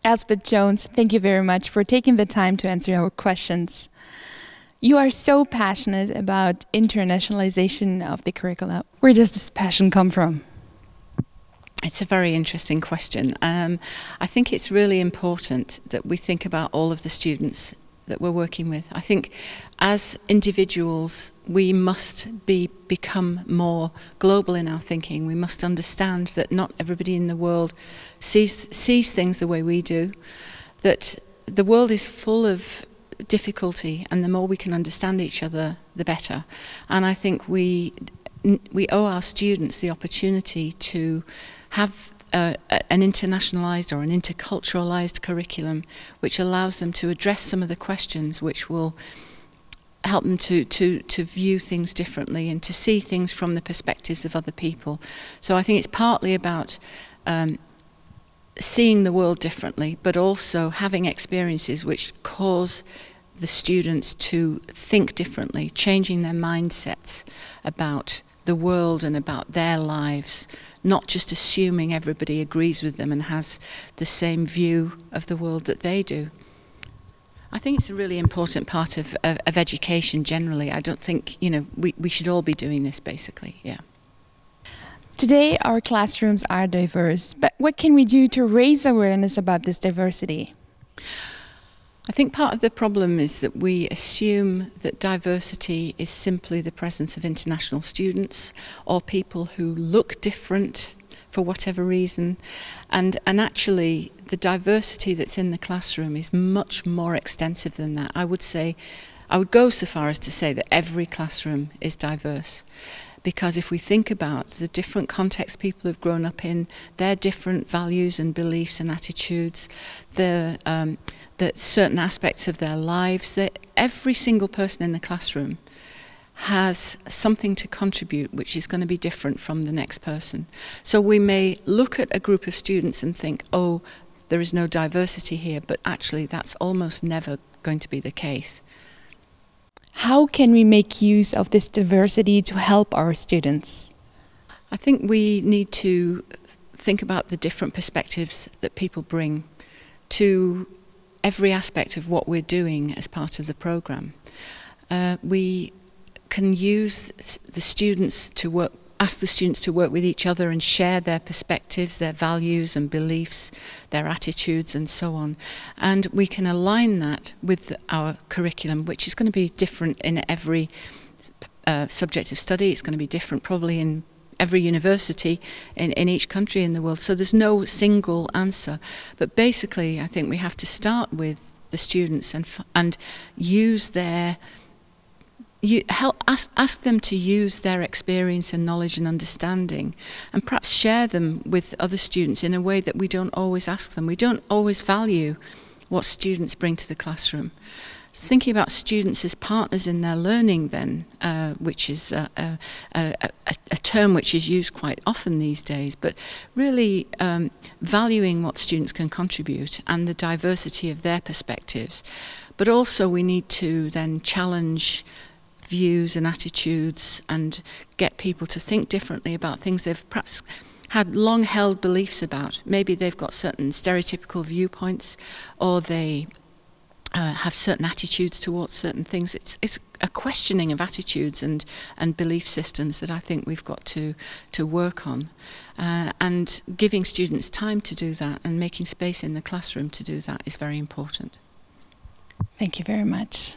Elspeth Jones, thank you very much for taking the time to answer our questions. You are so passionate about internationalization of the curricula. Where does this passion come from? It's a very interesting question. I think it's really important that we think about all of the students that we're working with. I think as individuals we must become more global in our thinking. We must understand that not everybody in the world sees things the way we do, that the world is full of difficulty, and the more we can understand each other, the better. And I think we owe our students the opportunity to have an internationalized or an interculturalized curriculum which allows them to address some of the questions which will help them to view things differently and to see things from the perspectives of other people. So I think it's partly about seeing the world differently, but also having experiences which cause the students to think differently, changing their mindsets about the world and about their lives, not just assuming everybody agrees with them and has the same view of the world that they do. I think it's a really important part of education generally. I don't think, we should all be doing this basically, yeah. Today our classrooms are diverse, but what can we do to raise awareness about this diversity? I think part of the problem is that we assume that diversity is simply the presence of international students or people who look different for whatever reason, and actually the diversity that's in the classroom is much more extensive than that. I would go so far as to say that every classroom is diverse. Because if we think about the different contexts people have grown up in, their different values and beliefs and attitudes, the certain aspects of their lives, that every single person in the classroom has something to contribute which is going to be different from the next person. So we may look at a group of students and think, oh, there is no diversity here, but actually that's almost never going to be the case. How can we make use of this diversity to help our students? I think we need to think about the different perspectives that people bring to every aspect of what we're doing as part of the programme. We can use the students to ask the students to work with each other and share their perspectives, their values and beliefs, their attitudes and so on. And we can align that with our curriculum, which is going to be different in every subject of study. It's going to be different probably in every university in each country in the world. So there's no single answer. But basically, I think we have to start with the students and use their ask them to use their experience and knowledge and understanding, and perhaps share them with other students in a way that we don't always ask them. We don't always value what students bring to the classroom. So thinking about students as partners in their learning then, which is a term which is used quite often these days, but really valuing what students can contribute and the diversity of their perspectives. But also we need to then challenge views and attitudes and get people to think differently about things they've perhaps had long held beliefs about. Maybe they've got certain stereotypical viewpoints, or they have certain attitudes towards certain things. It's a questioning of attitudes and belief systems that I think we've got to work on, and giving students time to do that and making space in the classroom to do that is very important. Thank you very much.